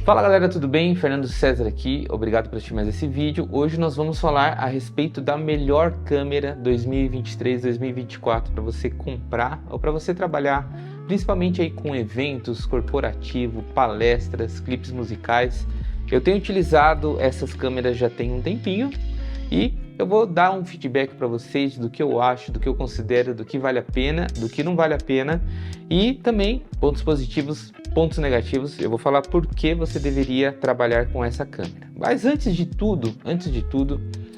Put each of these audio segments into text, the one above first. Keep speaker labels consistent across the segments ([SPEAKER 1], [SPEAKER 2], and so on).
[SPEAKER 1] Fala galera, tudo bem? Fernando César aqui, obrigado por assistir mais esse vídeo. Hoje nós vamos falar a respeito da melhor câmera 2023-2024 para você comprar ou para você trabalhar, principalmente aí com eventos, corporativo, palestras, clipes musicais. Eu tenho utilizado essas câmeras já tem um tempinho e eu vou dar um feedback para vocês do que eu acho, do que eu considero, do que vale a pena, do que não vale a pena e também pontos positivos, pontos negativos. Eu vou falar por que você deveria trabalhar com essa câmera. Mas antes de tudo,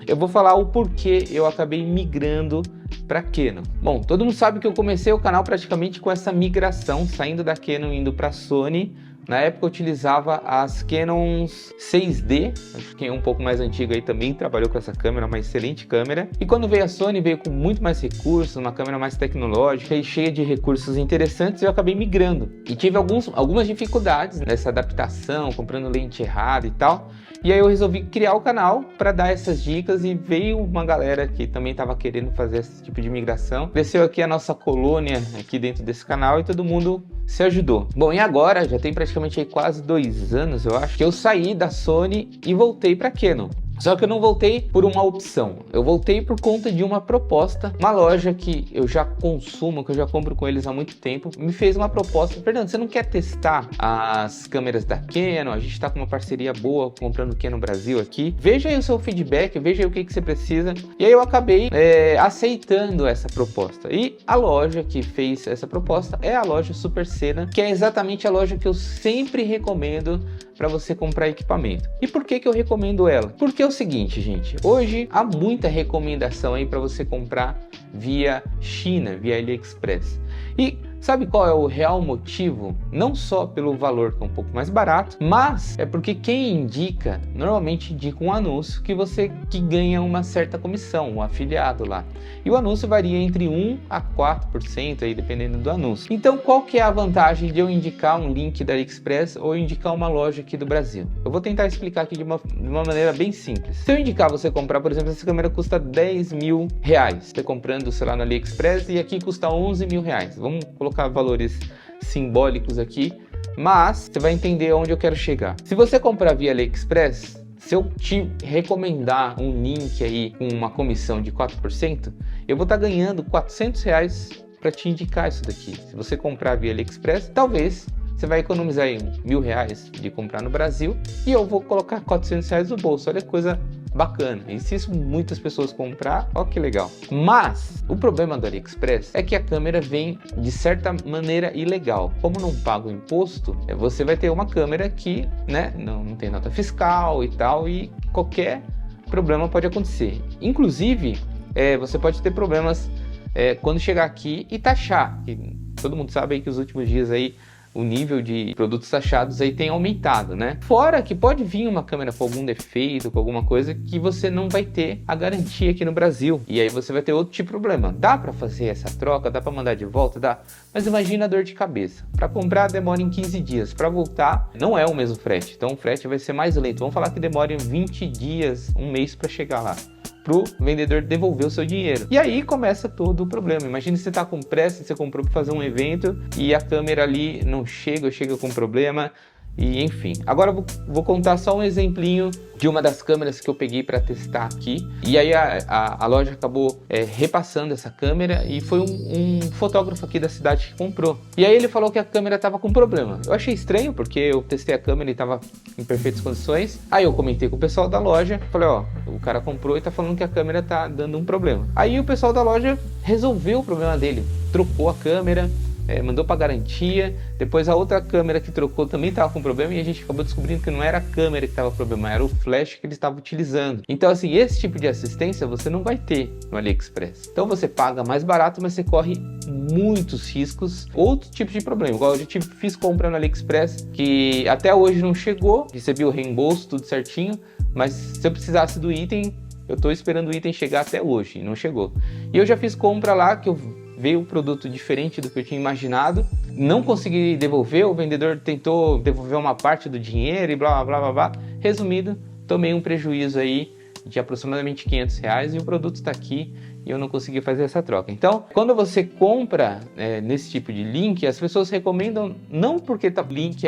[SPEAKER 1] eu vou falar o porquê eu acabei migrando para Canon. Bom, todo mundo sabe que eu comecei o canal praticamente com essa migração, saindo da Canon indo para Sony. Na época eu utilizava as Canons 6D, acho que quem é um pouco mais antigo aí também trabalhou com essa câmera, uma excelente câmera. E quando veio a Sony, veio com muito mais recursos, uma câmera mais tecnológica e cheia de recursos interessantes, e eu acabei migrando. E tive algumas dificuldades nessa adaptação, comprando lente errada e tal. E aí eu resolvi criar o canal para dar essas dicas e veio uma galera que também estava querendo fazer esse tipo de migração. Desceu aqui a nossa colônia aqui dentro desse canal e todo mundo se ajudou. Bom, e agora já tem praticamente aí quase 2 anos, eu acho, que eu saí da Sony e voltei para Canon. Só que eu não voltei por uma opção, eu voltei por conta de uma proposta. Uma loja que eu já consumo, que eu já compro com eles há muito tempo, me fez uma proposta: Fernando, você não quer testar as câmeras da Canon? A gente está com uma parceria boa comprando Canon Brasil aqui. Veja aí o seu feedback, veja aí o que você precisa. E aí eu acabei aceitando essa proposta. E a loja que fez essa proposta é a loja Supercena, que é exatamente a loja que eu sempre recomendo para você comprar equipamento. E por que eu recomendo ela? Porque é o seguinte, gente, hoje há muita recomendação aí para você comprar via China, via AliExpress. E sabe qual é o real motivo? Não só pelo valor que é um pouco mais barato, mas é porque quem indica, normalmente indica um anúncio que ganha uma certa comissão, um afiliado lá. E o anúncio varia entre 1 a 4% aí, dependendo do anúncio. Então qual que é a vantagem de eu indicar um link da AliExpress ou indicar uma loja aqui do Brasil? Eu vou tentar explicar aqui de uma maneira bem simples. Se eu indicar você comprar, por exemplo, essa câmera custa 10 mil reais. Você comprando, sei lá, no AliExpress, e aqui custa 11 mil reais. Vamos colocar valores simbólicos aqui, mas você vai entender onde eu quero chegar. Se você comprar via AliExpress, se eu te recomendar um link aí com uma comissão de 4%, eu vou estar ganhando 400 reais para te indicar isso daqui. Se você comprar via AliExpress, talvez você vai economizar aí 1.000 reais de comprar no Brasil e eu vou colocar 400 reais no bolso. Olha que coisa bacana. E se isso muitas pessoas comprar, ó que legal. Mas o problema do AliExpress é que a câmera vem de certa maneira ilegal. Como não paga o imposto, você vai ter uma câmera que, né, não tem nota fiscal e tal, e qualquer problema pode acontecer. Inclusive, você pode ter problemas quando chegar aqui e taxar. E todo mundo sabe aí que os últimos dias aí o nível de produtos taxados aí tem aumentado, né? Fora que pode vir uma câmera com algum defeito, com alguma coisa que você não vai ter a garantia aqui no Brasil. E aí você vai ter outro tipo de problema. Dá para fazer essa troca, dá para mandar de volta, dá. Mas imagina a dor de cabeça. Para comprar demora em 15 dias, para voltar não é o mesmo frete. Então o frete vai ser mais lento. Vamos falar que demora 20 dias, um mês para chegar lá, pro vendedor devolver o seu dinheiro. E aí começa todo o problema. Imagina se você tá com pressa, você comprou para fazer um evento e a câmera ali não chega com problema. E enfim, agora eu vou contar só um exemplinho de uma das câmeras que eu peguei para testar aqui. E aí a loja acabou repassando essa câmera e foi um fotógrafo aqui da cidade que comprou. E aí ele falou que a câmera estava com problema. Eu achei estranho porque eu testei a câmera e estava em perfeitas condições. Aí eu comentei com o pessoal da loja, falei, ó, o cara comprou e tá falando que a câmera tá dando um problema. Aí o pessoal da loja resolveu o problema dele, trocou a câmera, mandou para garantia. Depois a outra câmera que trocou também estava com problema e a gente acabou descobrindo que não era a câmera que estava com problema, era o flash que ele estava utilizando. Então assim, esse tipo de assistência você não vai ter no AliExpress. Então você paga mais barato, mas você corre muitos riscos, outro tipo de problema. Igual eu já fiz compra no AliExpress que até hoje não chegou, recebi o reembolso, tudo certinho, mas se eu precisasse do item, eu estou esperando o item chegar até hoje, e não chegou. E eu já fiz compra lá que veio um produto diferente do que eu tinha imaginado, não consegui devolver, o vendedor tentou devolver uma parte do dinheiro e blá blá blá blá. Resumido, tomei um prejuízo aí de aproximadamente 500 reais e o produto está aqui e eu não consegui fazer essa troca. Então, quando você compra nesse tipo de link, as pessoas recomendam, não porque o link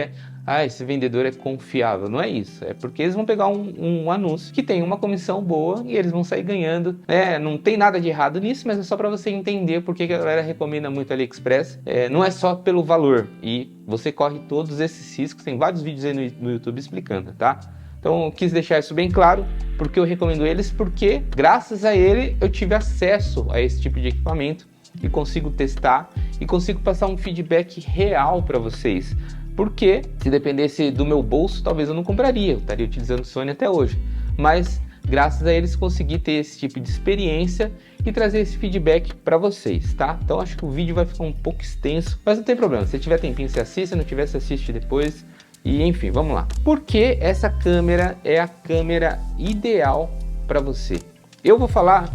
[SPEAKER 1] ah, esse vendedor é confiável. Não é isso, é porque eles vão pegar um anúncio que tem uma comissão boa e eles vão sair ganhando, né? Não tem nada de errado nisso, mas é só para você entender porque que a galera recomenda muito AliExpress. Não é só pelo valor, e você corre todos esses riscos, tem vários vídeos aí no YouTube explicando, tá? Então eu quis deixar isso bem claro, porque eu recomendo eles, porque graças a ele eu tive acesso a esse tipo de equipamento e consigo testar e consigo passar um feedback real para vocês. Porque se dependesse do meu bolso, talvez eu não compraria, eu estaria utilizando o Sony até hoje. Mas graças a eles consegui ter esse tipo de experiência e trazer esse feedback para vocês, tá? Então acho que o vídeo vai ficar um pouco extenso, mas não tem problema. Se tiver tempinho, você assiste, se não tiver, você assiste depois. E enfim, vamos lá. Por que essa câmera é a câmera ideal para você? Eu vou falar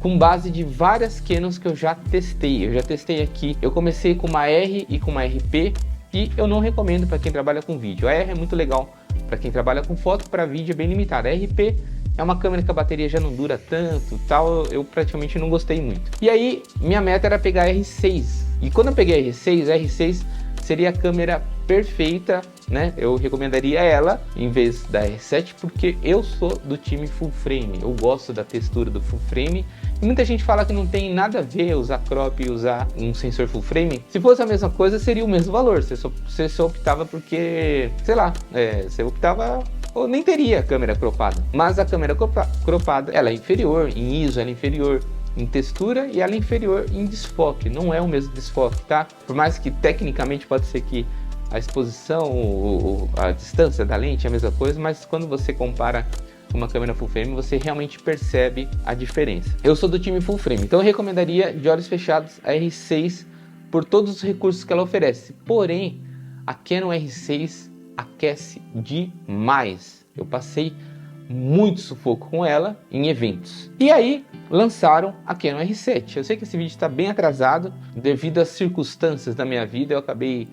[SPEAKER 1] com base de várias Canons que eu já testei. Eu já testei aqui, eu comecei com uma R e com uma RP, e eu não recomendo para quem trabalha com vídeo. A R é muito legal para quem trabalha com foto, para vídeo é bem limitado. A RP é uma câmera que a bateria já não dura tanto, tal, eu praticamente não gostei muito. E aí, minha meta era pegar a R6. E quando eu peguei a R6 seria a câmera perfeita, né? Eu recomendaria ela em vez da R7, porque eu sou do time full frame. Eu gosto da textura do full frame. E muita gente fala que não tem nada a ver usar crop e usar um sensor full frame. Se fosse a mesma coisa, seria o mesmo valor. Você só optava porque, sei lá, você optava ou nem teria câmera cropada. Mas a câmera cropada, ela é inferior em ISO, ela é inferior em textura e ela é inferior em desfoque. Não é o mesmo desfoque, tá? Por mais que tecnicamente pode ser que a exposição, a distância da lente é a mesma coisa, mas quando você compara uma câmera full frame, você realmente percebe a diferença. Eu sou do time full frame, então eu recomendaria de olhos fechados a R6 por todos os recursos que ela oferece. Porém, a Canon R6 aquece demais. Eu passei muito sufoco com ela em eventos. E aí lançaram a Canon R7. Eu sei que esse vídeo está bem atrasado devido às circunstâncias da minha vida. Eu acabei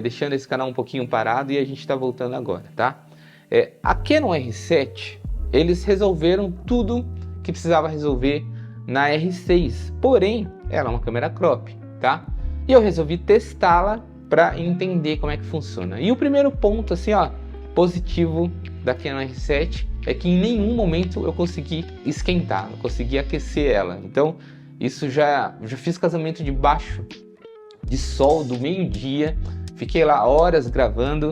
[SPEAKER 1] deixando esse canal um pouquinho parado e a gente está voltando agora, tá? A Canon R7, eles resolveram tudo que precisava resolver na R6. Porém, ela é uma câmera crop, tá? E eu resolvi testá-la para entender como é que funciona. E o primeiro ponto, assim, ó, positivo da Canon R7 é que em nenhum momento eu consegui esquentar, eu consegui aquecer ela. Então, isso já fiz casamento debaixo de sol do meio-dia, fiquei lá horas gravando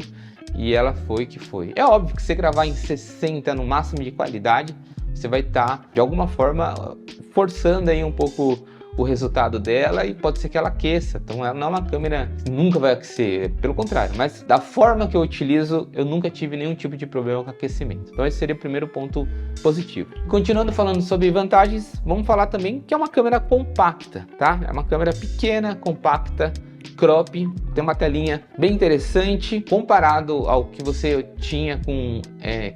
[SPEAKER 1] e ela foi que foi. É óbvio que você gravar em 60 no máximo de qualidade, você vai estar, de alguma forma, forçando aí um pouco o resultado dela e pode ser que ela aqueça. Então ela não é uma câmera que nunca vai aquecer, pelo contrário, mas da forma que eu utilizo, eu nunca tive nenhum tipo de problema com aquecimento. Então esse seria o primeiro ponto positivo. Continuando falando sobre vantagens, vamos falar também que é uma câmera compacta, tá? É uma câmera pequena, compacta, crop, tem uma telinha bem interessante comparado ao que você tinha com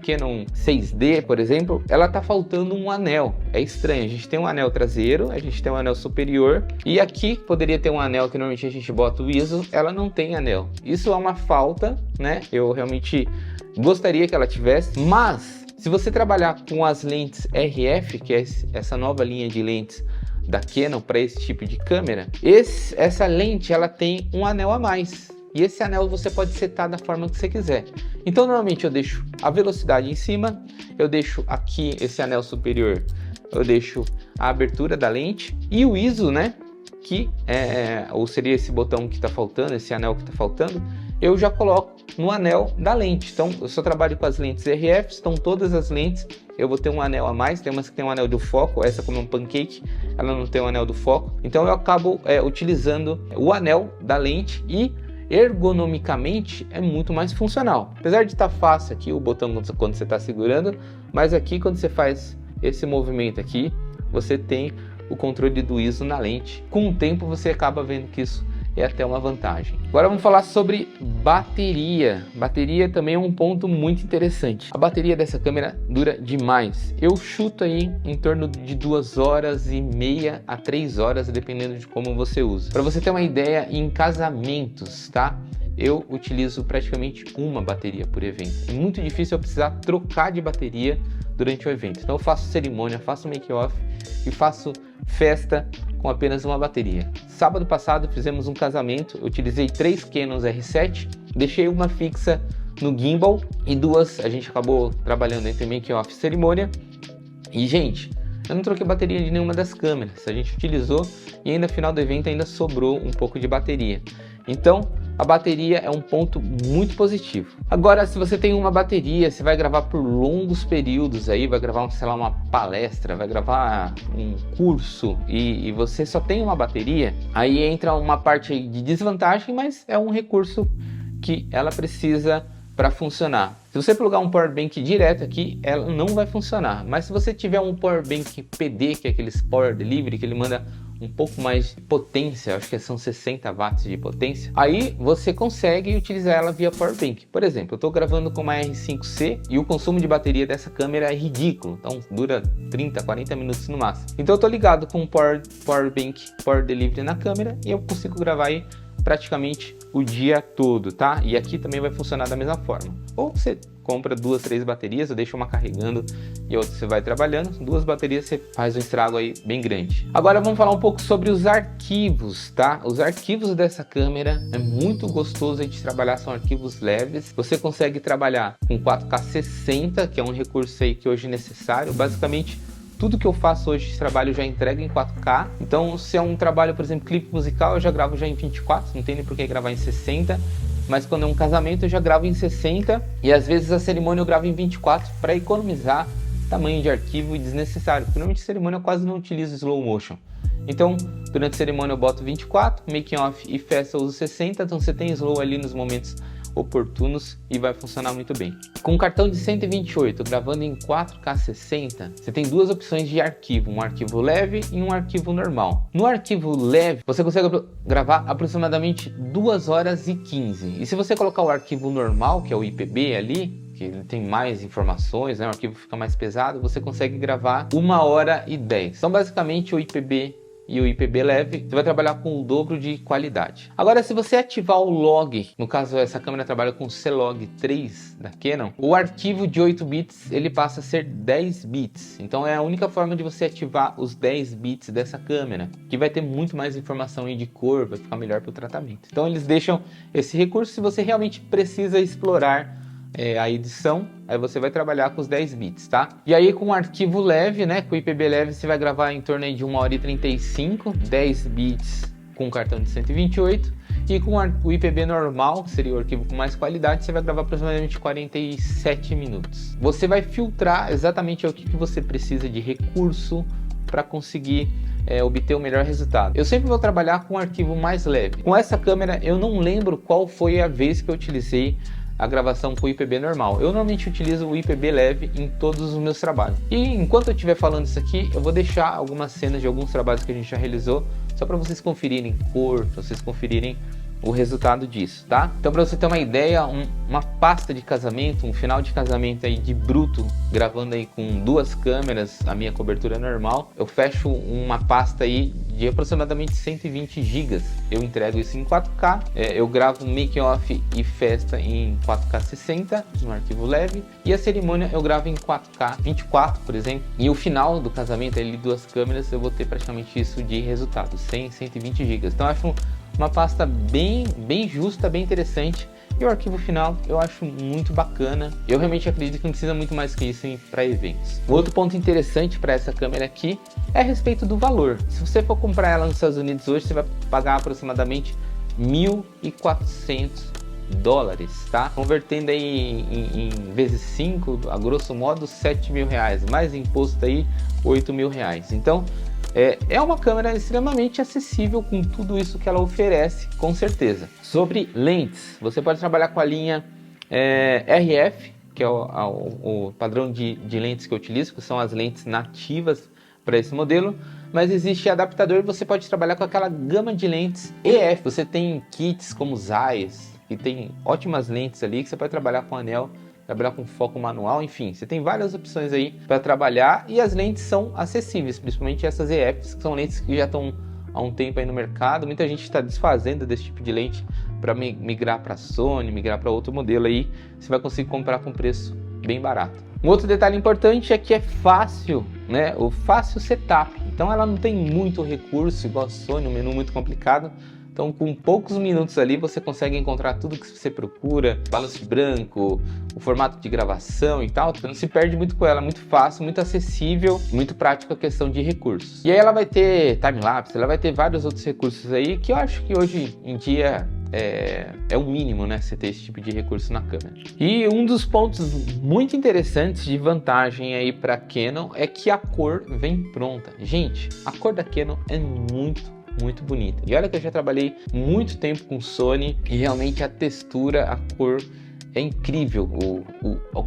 [SPEAKER 1] Canon 6D, por exemplo. Ela tá faltando um anel, é estranho, a gente tem um anel traseiro, a gente tem um anel superior e aqui poderia ter um anel que normalmente a gente bota o ISO, ela não tem anel. Isso é uma falta, né? Eu realmente gostaria que ela tivesse, mas se você trabalhar com as lentes RF, que é essa nova linha de lentes da Canon para esse tipo de câmera, essa lente ela tem um anel a mais e esse anel você pode setar da forma que você quiser. Então normalmente eu deixo a velocidade em cima, eu deixo aqui esse anel superior, eu deixo a abertura da lente e o ISO, né, que ou seria esse botão que está faltando, esse anel que está faltando, eu já coloco no anel da lente. Então eu só trabalho com as lentes RF, estão todas as lentes, eu vou ter um anel a mais, tem umas que tem um anel do foco, essa como é um pancake, ela não tem um anel do foco, então eu acabo utilizando o anel da lente e ergonomicamente é muito mais funcional. Apesar de estar fácil aqui o botão quando você está segurando, mas aqui quando você faz esse movimento aqui, você tem o controle do ISO na lente. Com o tempo você acaba vendo que isso é até uma vantagem. Agora vamos falar sobre bateria. Bateria também é um ponto muito interessante. A bateria dessa câmera dura demais. Eu chuto aí em torno de 2h30 a 3 horas, dependendo de como você usa. Para você ter uma ideia, em casamentos, tá? Eu utilizo praticamente uma bateria por evento. É muito difícil eu precisar trocar de bateria durante o evento. Então eu faço cerimônia, faço make-off e faço festa com apenas uma bateria. Sábado passado fizemos um casamento, eu utilizei 3 Canons R7, deixei uma fixa no gimbal e 2 a gente acabou trabalhando entre make-off e cerimônia. E gente, eu não troquei bateria de nenhuma das câmeras, a gente utilizou e ainda no final do evento ainda sobrou um pouco de bateria. Então a bateria é um ponto muito positivo. Agora, se você tem uma bateria, você vai gravar por longos períodos aí, vai gravar, sei lá, uma palestra, vai gravar um curso e você só tem uma bateria, aí entra uma parte aí de desvantagem, mas é um recurso que ela precisa para funcionar. Se você plugar um power bank direto aqui, ela não vai funcionar. Mas se você tiver um power bank PD, que é aqueles power delivery, que ele manda um pouco mais de potência, acho que são 60 watts de potência, aí você consegue utilizar ela via power bank. Por exemplo, eu estou gravando com uma R5C e o consumo de bateria dessa câmera é ridículo, então dura 30, 40 minutos no máximo. Então eu estou ligado com um power bank, power delivery na câmera e eu consigo gravar aí praticamente o dia todo, tá? E aqui também vai funcionar da mesma forma. Ou você compra 2, 3 baterias, ou deixa uma carregando e a outra você vai trabalhando. 2 baterias você faz um estrago aí bem grande. Agora vamos falar um pouco sobre os arquivos, tá? Os arquivos dessa câmera é muito gostoso de trabalhar, são arquivos leves. Você consegue trabalhar com 4K 60, que é um recurso aí que hoje é necessário. Basicamente, tudo que eu faço hoje de trabalho eu já entrego em 4K. Então, se é um trabalho, por exemplo, clipe musical, eu já gravo já em 24, não tem nem por que gravar em 60. Mas quando é um casamento, eu já gravo em 60. E às vezes a cerimônia eu gravo em 24 para economizar tamanho de arquivo desnecessário. Porque normalmente cerimônia eu quase não utilizo slow motion. Então, durante a cerimônia eu boto 24, making off e festa eu uso 60. Então você tem slow ali nos momentos oportunos e vai funcionar muito bem. Com um cartão de 128 gravando em 4K 60, você tem 2 opções de arquivo, um arquivo leve e um arquivo normal. No arquivo leve, você consegue gravar aproximadamente 2 horas e 15. E se você colocar o arquivo normal, que é o IPB ali, que ele tem mais informações, né? O arquivo fica mais pesado, você consegue gravar 1 hora e 10. Então basicamente o IPB e o IPB leve, você vai trabalhar com o dobro de qualidade. Agora, se você ativar o log, no caso essa câmera trabalha com o C-Log 3 da Canon, o arquivo de 8 bits ele passa a ser 10 bits. Então é a única forma de você ativar os 10 bits dessa câmera, que vai ter muito mais informação aí de cor, vai ficar melhor para o tratamento. Então eles deixam esse recurso se você realmente precisa explorar a edição, aí você vai trabalhar com os 10 bits, tá? E aí com o arquivo leve, né, com o IPB leve, você vai gravar em torno aí de 1 hora e 35, 10 bits com cartão de 128, e com o IPB normal, que seria o arquivo com mais qualidade, você vai gravar aproximadamente 47 minutos. Você vai filtrar exatamente o que você precisa de recurso para conseguir obter o melhor resultado. Eu sempre vou trabalhar com um arquivo mais leve. Com essa câmera, eu não lembro qual foi a vez que eu utilizei a gravação com o IPB normal. Eu normalmente utilizo o IPB leve em todos os meus trabalhos. E enquanto eu estiver falando isso aqui, eu vou deixar algumas cenas de alguns trabalhos que a gente já realizou, só para vocês conferirem cor, para vocês conferirem o resultado disso, tá? Então, para você ter uma ideia, uma pasta de casamento, um final de casamento aí de bruto, gravando aí com 2 câmeras, a minha cobertura normal, eu fecho uma pasta aí de aproximadamente 120 GB. Eu entrego isso em 4K, eu gravo making off e festa em 4K 60, no arquivo leve, e a cerimônia eu gravo em 4K 24, por exemplo, e o final do casamento ali, 2 câmeras, eu vou ter praticamente isso de resultado, 120 GB. Então, eu acho uma pasta bem justa, bem interessante. E o arquivo final eu acho muito bacana. Eu realmente acredito que não precisa muito mais que isso para eventos. Outro ponto interessante para essa câmera aqui é a respeito do valor. Se você for comprar ela nos Estados Unidos hoje, você vai pagar aproximadamente $1.400, tá? Convertendo aí em vezes 5, a grosso modo R$7.000, mais imposto aí R$8.000. Então é uma câmera extremamente acessível com tudo isso que ela oferece, com certeza. Sobre lentes, você pode trabalhar com a linha RF, que é o padrão de lentes que eu utilizo, que são as lentes nativas para esse modelo, mas existe adaptador e você pode trabalhar com aquela gama de lentes EF. Você tem kits como Zeiss, que tem ótimas lentes ali, que você pode trabalhar com anel, trabalhar com foco manual, enfim, você tem várias opções aí para trabalhar e as lentes são acessíveis, principalmente essas EFs, que são lentes que já estão há um tempo aí no mercado. Muita gente está desfazendo desse tipo de lente para migrar para Sony, migrar para outro modelo aí, você vai conseguir comprar com preço bem barato. Um outro detalhe importante é que é fácil, né? O fácil setup, então ela não tem muito recurso igual a Sony, um menu muito complicado. Então, com poucos minutos ali, você consegue encontrar tudo que você procura, balanço de branco, o formato de gravação e tal. Você não se perde muito com ela, é muito fácil, muito acessível, muito prático a questão de recursos. E aí ela vai ter time-lapse, ela vai ter vários outros recursos aí que eu acho que hoje em dia é o mínimo, né? Você ter esse tipo de recurso na câmera. E um dos pontos muito interessantes de vantagem aí para Canon é que a cor vem pronta. Gente, a cor da Canon é muito bonita. E olha que eu já trabalhei muito tempo com Sony e realmente a textura, a cor é incrível.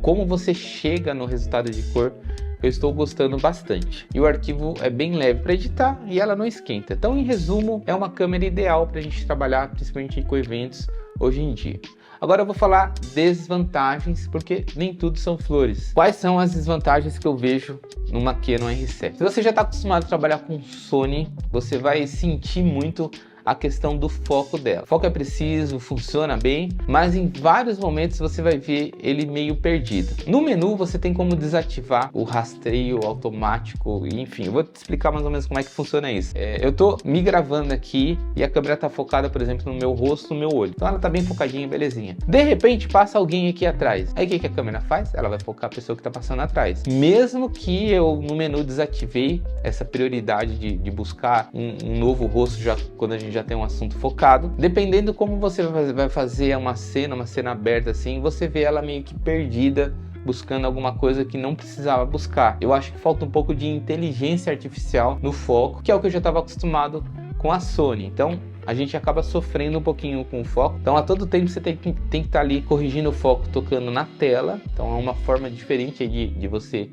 [SPEAKER 1] Como você chega no resultado de cor, eu estou gostando bastante. E o arquivo é bem leve para editar e ela não esquenta. Então, em resumo, é uma câmera ideal para a gente trabalhar, principalmente com eventos hoje em dia. Agora eu vou falar desvantagens, porque nem tudo são flores. Quais são as desvantagens que eu vejo numa Canon R7? Se você já está acostumado a trabalhar com Sony, você vai sentir muito a questão do foco dela. O foco é preciso, funciona bem, mas em vários momentos você vai ver ele meio perdido. No menu você tem como desativar o rastreio automático, enfim, eu vou te explicar mais ou menos como é que funciona isso. Eu tô me gravando aqui e a câmera tá focada, por exemplo, no meu rosto, no meu olho. Então ela tá bem focadinha, belezinha. De repente passa alguém aqui atrás. Aí o que a câmera faz? Ela vai focar a pessoa que tá passando atrás. Mesmo que eu no menu desativei essa prioridade de buscar um novo rosto já quando a gente já tem um assunto focado, dependendo como você vai fazer uma cena aberta assim, você vê ela meio que perdida, buscando alguma coisa que não precisava buscar. Eu acho que falta um pouco de inteligência artificial no foco, que é o que eu já estava acostumado com a Sony. Então a gente acaba sofrendo um pouquinho com o foco. Então a todo tempo você tem que estar ali corrigindo o foco, tocando na tela. Então é uma forma diferente de você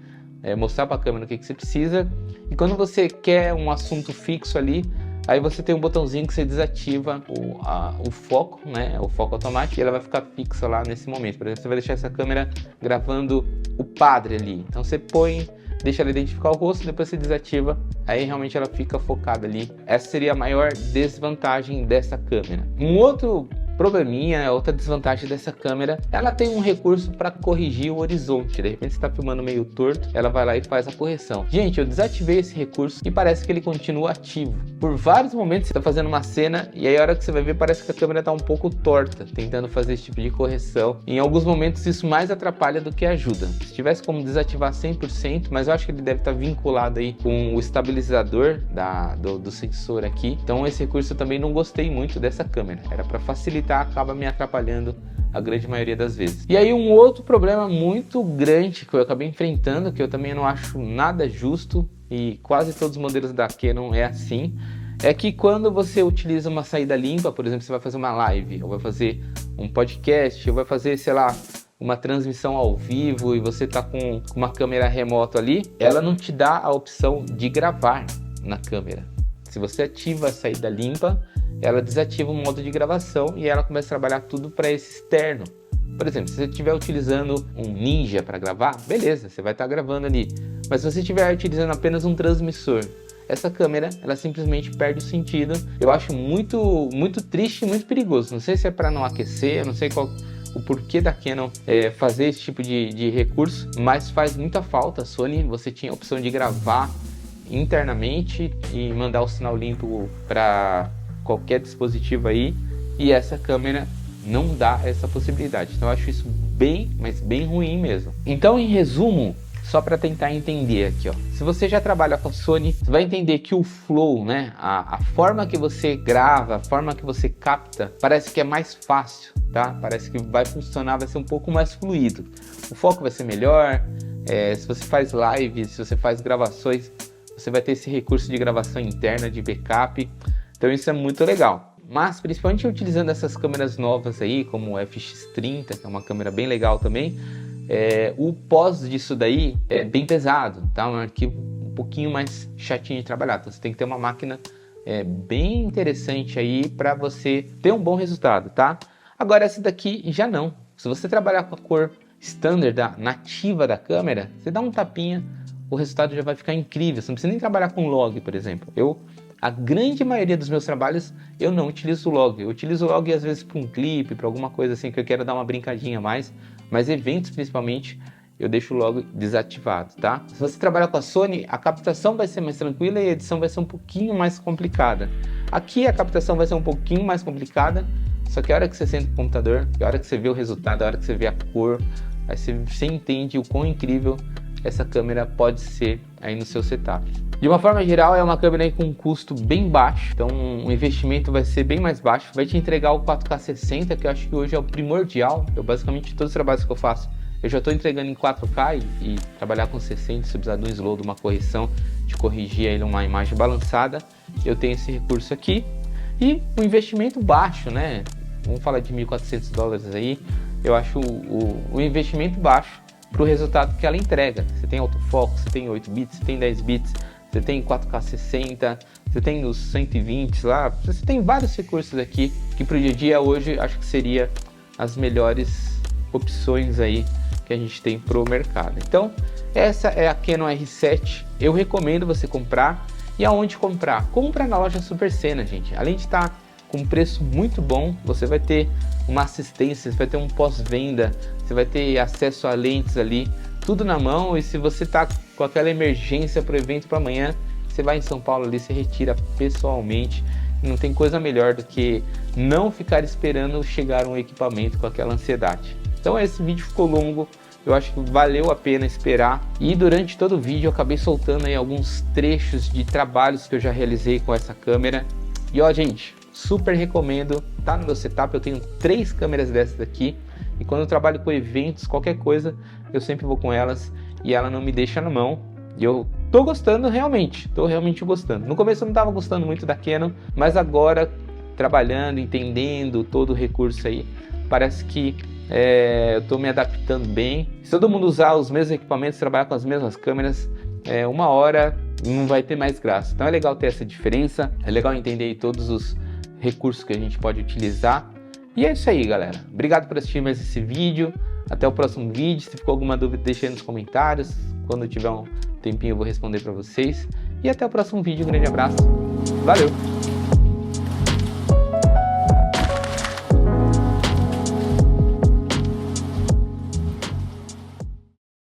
[SPEAKER 1] mostrar para a câmera o que você precisa. E quando você quer um assunto fixo ali, aí você tem um botãozinho que você desativa o foco, né? O foco automático, e ela vai ficar fixa lá nesse momento. Por exemplo, você vai deixar essa câmera gravando o padre ali. Então você põe, deixa ela identificar o rosto, depois você desativa, aí realmente ela fica focada ali. Essa seria a maior desvantagem dessa câmera. Um outro probleminha, outra desvantagem dessa câmera, ela tem um recurso para corrigir o horizonte. De repente você está filmando meio torto, ela vai lá e faz a correção. Gente, eu desativei esse recurso e parece que ele continua ativo. Por vários momentos você está fazendo uma cena e aí a hora que você vai ver parece que a câmera está um pouco torta, tentando fazer esse tipo de correção. Em alguns momentos isso mais atrapalha do que ajuda. Se tivesse como desativar 100%, mas eu acho que ele deve estar vinculado aí com o estabilizador do sensor aqui. Então esse recurso eu também não gostei muito dessa câmera. Era para facilitar, acaba me atrapalhando a grande maioria das vezes. E aí um outro problema muito grande que eu acabei enfrentando, que eu também não acho nada justo, e quase todos os modelos da Canon é assim, é que quando você utiliza uma saída limpa, por exemplo, você vai fazer uma live, ou vai fazer um podcast, ou vai fazer, sei lá, uma transmissão ao vivo e você tá com uma câmera remota ali, ela não te dá a opção de gravar na câmera. Se você ativa a saída limpa, ela desativa o modo de gravação e ela começa a trabalhar tudo para esse externo. Por exemplo, se você estiver utilizando um Ninja para gravar, beleza, você vai estar gravando ali. Mas se você estiver utilizando apenas um transmissor, essa câmera, ela simplesmente perde o sentido. Eu acho muito triste e muito perigoso. Não sei se é para não aquecer, eu não sei qual o porquê da Canon fazer esse tipo de recurso, mas faz muita falta. A Sony, você tinha a opção de gravar internamente e mandar o sinal limpo para qualquer dispositivo aí, e essa câmera não dá essa possibilidade. Então eu acho isso bem, mas bem ruim mesmo. Então, em resumo, só para tentar entender aqui, ó, se você já trabalha com a Sony, você vai entender que o flow, né, a forma que você grava, a forma que você capta, parece que é mais fácil, tá? Parece que vai funcionar, vai ser um pouco mais fluido. O foco vai ser melhor, se você faz live, se você faz gravações, você vai ter esse recurso de gravação interna, de backup. Então isso é muito legal. Mas principalmente utilizando essas câmeras novas aí, como o FX30, que é uma câmera bem legal também, o pós disso daí é bem pesado, tá? Um arquivo um pouquinho mais chatinho de trabalhar. Então você tem que ter uma máquina bem interessante aí para você ter um bom resultado, tá? Agora essa daqui já não. Se você trabalhar com a cor standard, nativa da câmera, você dá um tapinha, o resultado já vai ficar incrível. Você não precisa nem trabalhar com log, por exemplo. A grande maioria dos meus trabalhos eu não utilizo log. Eu utilizo log às vezes para um clipe, para alguma coisa assim que eu quero dar uma brincadinha a mais. Mas eventos principalmente eu deixo logo desativado, tá? Se você trabalhar com a Sony, a captação vai ser mais tranquila e a edição vai ser um pouquinho mais complicada. Aqui a captação vai ser um pouquinho mais complicada, só que a hora que você senta no computador, a hora que você vê o resultado, a hora que você vê a cor, aí você entende o quão incrível essa câmera pode ser aí no seu setup. De uma forma geral, é uma câmera aí com um custo bem baixo, então o investimento vai ser bem mais baixo, vai te entregar o 4K 60, que eu acho que hoje é o primordial. Basicamente todos os trabalhos que eu faço, eu já estou entregando em 4K e trabalhar com 60, se precisar de um slow, de uma correção, de corrigir aí uma imagem balançada, eu tenho esse recurso aqui. E o investimento baixo, né? Vamos falar de $1.400 aí, eu acho o investimento baixo para o resultado que ela entrega. Você tem autofoco, você tem 8 bits, você tem 10 bits, você tem 4K 60, você tem os 120 lá, você tem vários recursos aqui que para o dia a dia hoje acho que seria as melhores opções aí que a gente tem pro mercado. Então essa é a Canon R7, eu recomendo você comprar. E aonde comprar? Compra na loja Supercena, gente. Além de estar com um preço muito bom, você vai ter uma assistência, você vai ter um pós-venda, você vai ter acesso a lentes ali, tudo na mão. E se você tá com aquela emergência para o evento para amanhã, você vai em São Paulo ali, você retira pessoalmente. Não tem coisa melhor do que não ficar esperando chegar um equipamento com aquela ansiedade. Então esse vídeo ficou longo, eu acho que valeu a pena esperar. E durante todo o vídeo eu acabei soltando aí alguns trechos de trabalhos que eu já realizei com essa câmera. E ó, gente, super recomendo, tá no meu setup, eu tenho 3 câmeras dessas daqui. E quando eu trabalho com eventos, qualquer coisa, eu sempre vou com elas e ela não me deixa na mão. E eu tô gostando realmente, tô realmente gostando. No começo eu não tava gostando muito da Canon, mas agora, trabalhando, entendendo todo o recurso aí, parece que eu tô me adaptando bem. Se todo mundo usar os mesmos equipamentos, trabalhar com as mesmas câmeras, uma hora não vai ter mais graça. Então é legal ter essa diferença, é legal entender aí todos os recursos que a gente pode utilizar. E é isso aí, galera. Obrigado por assistir mais esse vídeo. Até o próximo vídeo. Se ficou alguma dúvida, deixa aí nos comentários. Quando eu tiver um tempinho eu vou responder para vocês. E até o próximo vídeo. Um grande abraço. Valeu!